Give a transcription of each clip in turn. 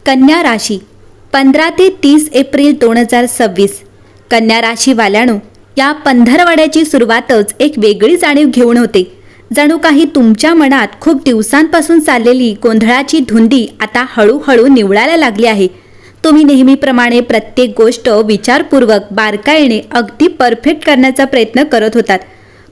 कन्या राशी 15 ते 30 एप्रिल 2026. कन्या राशीवाल्यांनो, या पंधरवड्याची सुरुवातच एक वेगळी जाणीव घेऊन होते. जणू काही तुमच्या मनात खूप दिवसांपासून चाललेली गोंधळाची धुंदी आता हळूहळू निवळायला लागली आहे. तुम्ही नेहमीप्रमाणे प्रत्येक गोष्ट विचारपूर्वक बारकाईने अगदी परफेक्ट करण्याचा प्रयत्न करत होतात.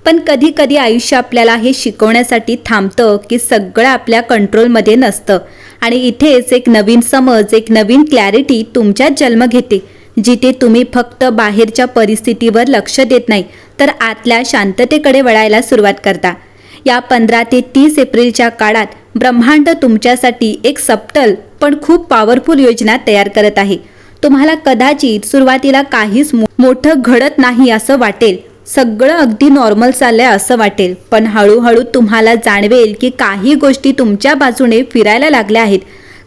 पण कधी कधी आयुष्य आपल्याला हे शिकवण्यासाठी थांबतं की सगळं आपल्या कंट्रोलमध्ये नसतं आणि इथेच एक नवीन समज, एक नवीन क्लॅरिटी तुमच्यात जन्म घेते, जिथे तुम्ही फक्त बाहेरच्या परिस्थितीवर लक्ष देत नाही तर आतल्या शांततेकडे वळायला सुरुवात करता. या 15 ते 30 एप्रिलच्या काळात ब्रह्मांड तुमच्यासाठी एक सबटल पण खूप पॉवरफुल योजना तयार करत आहे. तुम्हाला कदाचित सुरुवातीला काहीच मोठं घडत नाही असं वाटेल, सगळं अगदी नॉर्मल चाललंय असं वाटेल, पण हळूहळू तुम्हाला जाणवेल की काही गोष्टी तुमच्या बाजूने फिरायला लागल्या आहेत.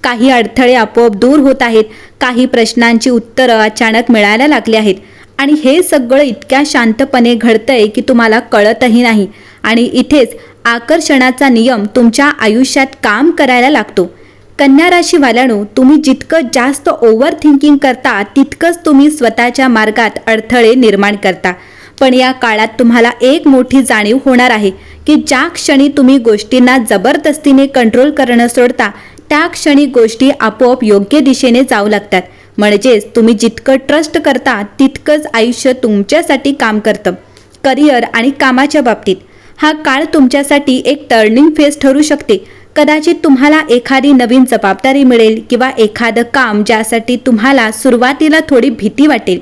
काही अडथळे आपोआप दूर होत आहेत, काही प्रश्नांची उत्तरं अचानक मिळायला लागली आहेत आणि हे सगळं इतक्या शांतपणे घडतंय की तुम्हाला कळतही नाही. आणि इथेच आकर्षणाचा नियम तुमच्या आयुष्यात काम करायला लागतो. कन्या राशीवाल्यांनो, तुम्ही जितकं जास्त ओव्हर थिंकिंग करता तितकंच तुम्ही स्वतःच्या मार्गात अडथळे निर्माण करता. पण या काळात तुम्हाला एक मोठी जाणीव होणार आहे की ज्या क्षणी तुम्ही गोष्टींना जबरदस्तीने कंट्रोल करणं सोडता त्या क्षणी गोष्टी आपोआप योग्य दिशेने जाऊ लागतात. म्हणजेच तुम्ही जितकं ट्रस्ट करता तितकंच आयुष्य तुमच्यासाठी काम करतं. करिअर आणि कामाच्या बाबतीत हा काळ तुमच्यासाठी एक टर्निंग फेज ठरू शकते. कदाचित तुम्हाला एखादी नवीन जबाबदारी मिळेल किंवा एखादं काम ज्यासाठी तुम्हाला सुरुवातीला थोडी भीती वाटेल.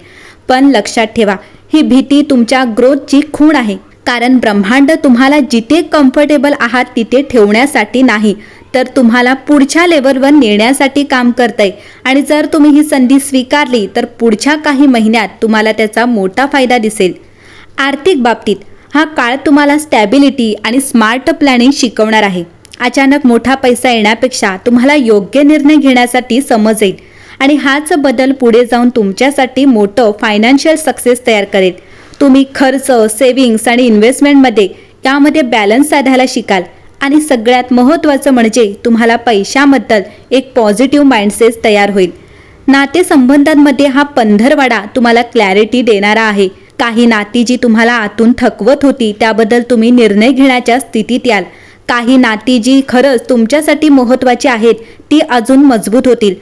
पण लक्षात ठेवा, ही भीती तुमच्या ग्रोथची खूण आहे. कारण ब्रह्मांड तुम्हाला जिथे कम्फर्टेबल आहात तिथे ठेवण्यासाठी नाही, तर तुम्हाला पुढच्या लेवलवर नेण्यासाठी काम करतंय. आणि जर तुम्ही ही संधी स्वीकारली तर पुढच्या काही महिन्यात तुम्हाला त्याचा मोठा फायदा दिसेल. आर्थिक बाबतीत हा काळ तुम्हाला स्टॅबिलिटी आणि स्मार्ट प्लॅनिंग शिकवणार आहे. अचानक मोठा पैसा येण्यापेक्षा तुम्हाला योग्य निर्णय घेण्यासाठी समज येईल आणि हाच बदल पुढे जाऊन तुमच्यासाठी मोठं फायनान्शियल सक्सेस तयार करेल. तुम्ही खर्च, सेव्हिंग्स आणि इन्व्हेस्टमेंटमध्ये यामध्ये बॅलन्स साधायला शिकाल. आणि सगळ्यात महत्त्वाचं म्हणजे तुम्हाला पैशाबद्दल एक पॉझिटिव्ह माइंडसेट तयार होईल. नातेसंबंधांमध्ये हा पंधरवडा तुम्हाला क्लॅरिटी देणारा आहे. काही नाती जी तुम्हाला आतून थकवत होती त्याबद्दल तुम्ही निर्णय घेण्याच्या स्थितीत याल. काही नाती जी खरंच तुमच्यासाठी महत्त्वाची आहेत ती अजून मजबूत होतील.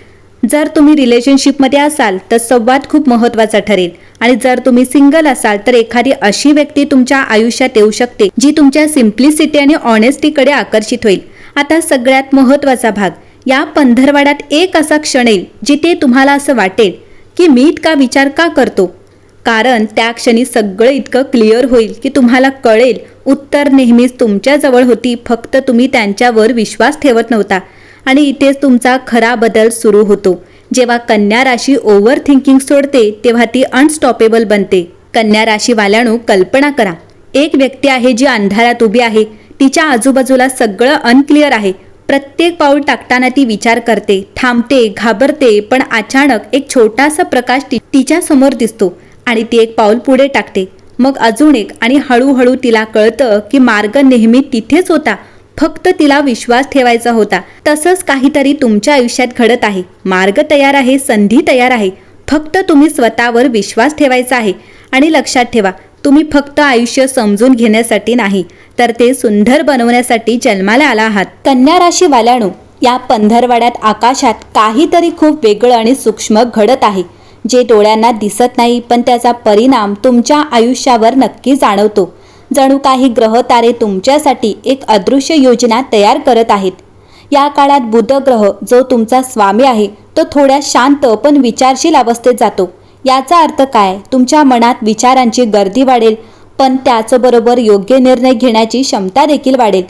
जर तुम्ही रिलेशनशिपमध्ये असाल तर संवाद खूप महत्त्वाचा ठरेल. आणि जर तुम्ही सिंगल असाल तर एखादी अशी व्यक्ती तुमच्या आयुष्यात येऊ शकते जी तुमच्या सिम्प्लिसिटी आणि ऑनेस्टीकडे आकर्षित होईल. आता सगळ्यात महत्त्वाचा भाग, या पंधरवड्यात एक असा क्षण येईल जिथे तुम्हाला असं वाटेल की मी इतका विचार का करतो. कारण त्या क्षणी सगळं इतकं क्लिअर होईल की तुम्हाला कळेल उत्तर नेहमीच तुमच्याजवळ होती, फक्त तुम्ही त्यांच्यावर विश्वास ठेवत नव्हता. आणि इथेच तुमचा खरा बदल सुरू होतो. जेव्हा कन्या राशी ओव्हर थिंकिंग सोडते तेव्हा ती अनस्टॉपेबल बनते. कन्या राशीवाल्यांनो, कल्पना करा, एक व्यक्ती आहे जी अंधारात उभी आहे. तिच्या आजूबाजूला सगळं अनक्लिअर आहे. प्रत्येक पाऊल टाकताना ती विचार करते, थांबते, घाबरते, पण अचानक एक छोटासा प्रकाश तिच्या समोर दिसतो आणि ती एक पाऊल पुढे टाकते, मग अजून एक, आणि हळूहळू तिला कळतं की मार्ग नेहमी तिथेच होता, फक्त तिला विश्वास ठेवायचा होता. तसंच काहीतरी तुमच्या आयुष्यात घडत आहे. मार्ग तयार आहे, संधी तयार आहे, फक्त तुम्ही स्वतःवर विश्वास ठेवायचा आहे. आणि लक्षात ठेवा, तुम्ही फक्त आयुष्य समजून घेण्यासाठी नाही तर ते सुंदर बनवण्यासाठी जन्माला आला आहात. कन्या राशीवाल्यांनो, या पंधरवड्यात आकाशात काहीतरी खूप वेगळं आणि सूक्ष्म घडत आहे, जे डोळ्यांना दिसत नाही, पण त्याचा परिणाम तुमच्या आयुष्यावर नक्की जाणवतो. जणू काही ग्रह तारे तुमच्यासाठी एक अदृश्य योजना तयार करत आहेत. या काळात बुध ग्रह, जो तुमचा स्वामी आहे, तो थोड्या शांत पण विचारशील अवस्थेत जातो. याचा अर्थ काय? तुमच्या मनात विचारांची गर्दी वाढेल, पण त्याचबरोबर योग्य निर्णय घेण्याची क्षमता देखील वाढेल.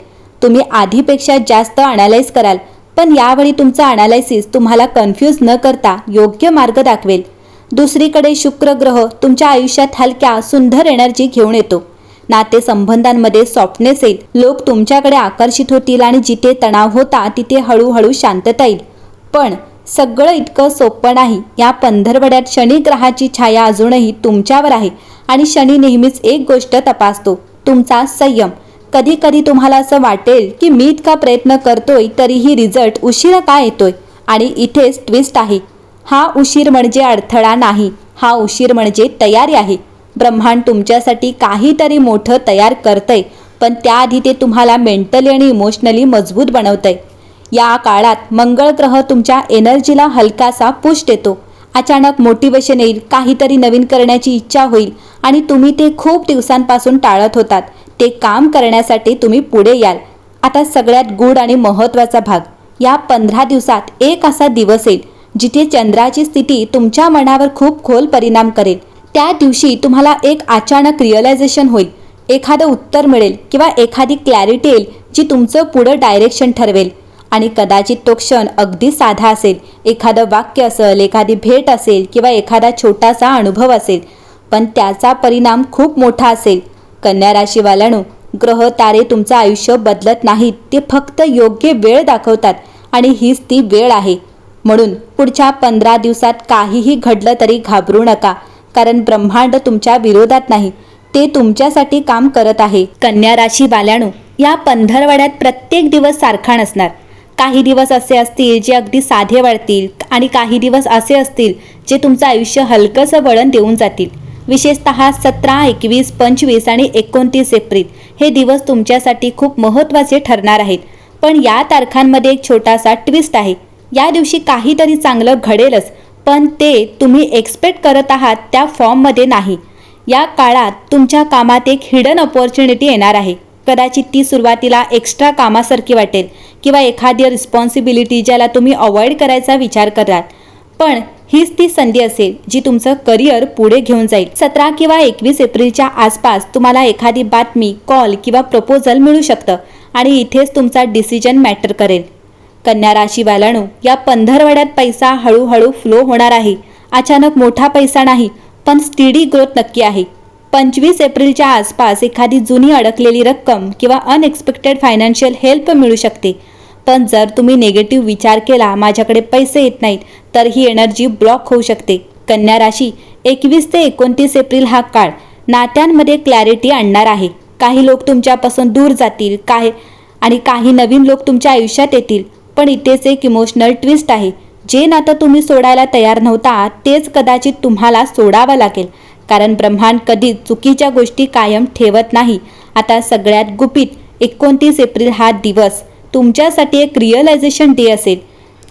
तुम्ही आधीपेक्षा जास्त अनालाइज कराल, पण यावेळी तुमचा अनालायसिस तुम्हाला कन्फ्यूज न करता योग्य मार्ग दाखवेल. दुसरीकडे शुक्र ग्रह तुमच्या आयुष्यात हलक्या सुंदर एनर्जी घेऊन येतो. नातेसंबंधांमध्ये सॉफ्टनेस येईल, लोक तुमच्याकडे आकर्षित होतील आणि जिथे तणाव होता तिथे हळूहळू शांतता येईल. पण सगळं इतकं सोपं नाही. या पंधरवड्यात शनी ग्रहाची छाया अजूनही तुमच्यावर आहे आणि शनी नेहमीच एक गोष्ट तपासतो, तुमचा संयम. कधी कधी तुम्हाला असं वाटेल की मी इतका प्रयत्न करतोय तरीही रिझल्ट उशिरा का येतोय. आणि इथेच ट्विस्ट आहे. हा उशीर म्हणजे अडथळा नाही, हा उशीर म्हणजे तयारी आहे. ब्रह्मांड तुमच्यासाठी काहीतरी मोठं तयार करतंय, पण त्याआधी ते तुम्हाला मेंटली आणि इमोशनली मजबूत बनवतंय. या काळात मंगळ ग्रह तुमच्या एनर्जीला हलकासा पुश देतो. अचानक मोटिवेशन येईल, काहीतरी नवीन करण्याची इच्छा होईल आणि तुम्ही ते खूप दिवसांपासून टाळत होतात ते काम करण्यासाठी तुम्ही पुढे याल. आता सगळ्यात गूढ आणि महत्त्वाचा भाग, या 15 दिवसात एक असा दिवस येईल जिथे चंद्राची स्थिती तुमच्या मनावर खूप खोल परिणाम करेल. त्या दिवशी तुम्हाला एक अचानक रिअलायझेशन होईल, एखादं उत्तर मिळेल किंवा एखादी क्लॅरिटी येईल जी तुमचं पुढं डायरेक्शन ठरवेल. आणि कदाचित तो क्षण अगदी साधा असेल, एखादं वाक्य असेल, एखादी भेट असेल किंवा एखादा छोटासा अनुभव असेल, पण त्याचा परिणाम खूप मोठा असेल. कन्या राशीवाल्यांनो, ग्रह तारे तुमचं आयुष्य बदलत नाहीत, ते फक्त योग्य वेळ दाखवतात आणि हीच ती वेळ आहे. म्हणून पुढच्या 15 दिवसात काहीही घडलं तरी घाबरू नका, कारण ब्रह्मांड तुमच्या विरोधात नाही, ते तुमच्यासाठी काम करत आहे. कन्या राशीवाल्यांनो, या पंधरवड्यात प्रत्येक दिवस सारखा नसणार. काही दिवस असे असतील जे अगदी साधे वाटतील आणि काही दिवस असे असतील जे तुमचं आयुष्य हलकंसं वळण देऊन जातील. विशेषतः 17, 21, 25 आणि 29 एप्रिल हे दिवस तुमच्यासाठी खूप महत्त्वाचे ठरणार आहेत. पण या तारखांमध्ये एक छोटासा ट्विस्ट आहे. या दिवशी काहीतरी चांगलं घडेलच, पण ते तुम्ही एक्सपेक्ट करत आहात त्या फॉर्ममध्ये नाही. या काळात तुमच्या कामात एक हिडन अपॉर्च्युनिटी येणार आहे. कदाचित ती सुरुवातीला एक्स्ट्रा कामासारखी वाटेल किंवा एखादी रिस्पॉन्सिबिलिटी ज्याला तुम्ही अवॉइड करायचा विचार कराल, पण हीच ती संधी असेल जी तुमचं करिअर पुढे घेऊन जाईल. 17 किंवा 21 एप्रिलच्या आसपास तुम्हाला एखादी बातमी, कॉल किंवा प्रपोजल मिळू शकतं आणि इथेच तुमचा डिसिजन मॅटर करेल. कन्या राशीवाल्यांनो, या पंधरवड्यात पैसा हळूहळू फ्लो होणार आहे. अचानक मोठा पैसा नाही, पण स्टिडी ग्रोथ नक्की आहे. 25 एप्रिलच्या आसपास एखादी जुनी अडकलेली रक्कम किंवा अनएक्सपेक्टेड फायनान्शियल हेल्प मिळू शकते. पण जर तुम्ही नेगेटिव्ह विचार केला, माझ्याकडे पैसे येत नाहीत, तर ही एनर्जी ब्लॉक होऊ शकते. कन्या राशी, 21 ते 29 एप्रिल हा काळ नात्यांमध्ये क्लॅरिटी आणणार आहे. काही लोक तुमच्यापासून दूर जातील आणि काही नवीन लोक तुमच्या आयुष्यात येतील. पण इथेच एक इमोशनल ट्विस्ट आहे. जे नातं तुम्ही सोडायला तयार नव्हता तेच कदाचित तुम्हाला सोडावं लागेल, कारण ब्रह्मांड कधीच चुकीच्या गोष्टी कायम ठेवत नाही. आता सगळ्यात गुपित, 29 एप्रिल हा दिवस तुमच्यासाठी एक रिअलायझेशन डे असेल.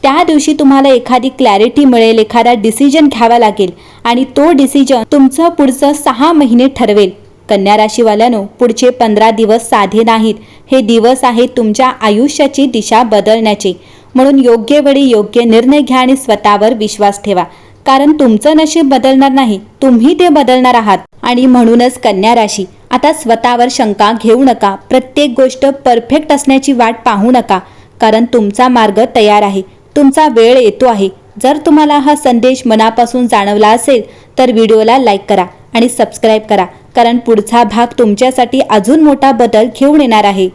त्या दिवशी तुम्हाला एखादी क्लॅरिटी मिळेल, एखादा डिसिजन घ्यावा लागेल आणि तो डिसिजन तुमचं पुढचं 6 महिने ठरवेल. कन्या राशीवाल्यांनो, पुढचे 15 दिवस साधे नाहीत. हे दिवस आहेत तुमच्या आयुष्याची दिशा बदलण्याचे. म्हणून योग्य वेळी योग्य निर्णय घ्या आणि स्वतःवर विश्वास ठेवा, कारण तुमचं नशीब बदलणार नाही, तुम्ही ते बदलणार आहात. आणि म्हणूनच कन्या राशी, आता स्वतःवर शंका घेऊ नका. प्रत्येक गोष्ट परफेक्ट असण्याची वाट पाहू नका, कारण तुमचा मार्ग तयार आहे, तुमचा वेळ येतो आहे. जर तुम्हाला हा संदेश मनापासून जाणवला असेल तर व्हिडिओला लाईक करा आणि सबस्क्राईब करा, कारण पुढचा भाग तुमच्यासाठी अजून मोठा बदल घेऊन येणार आहे.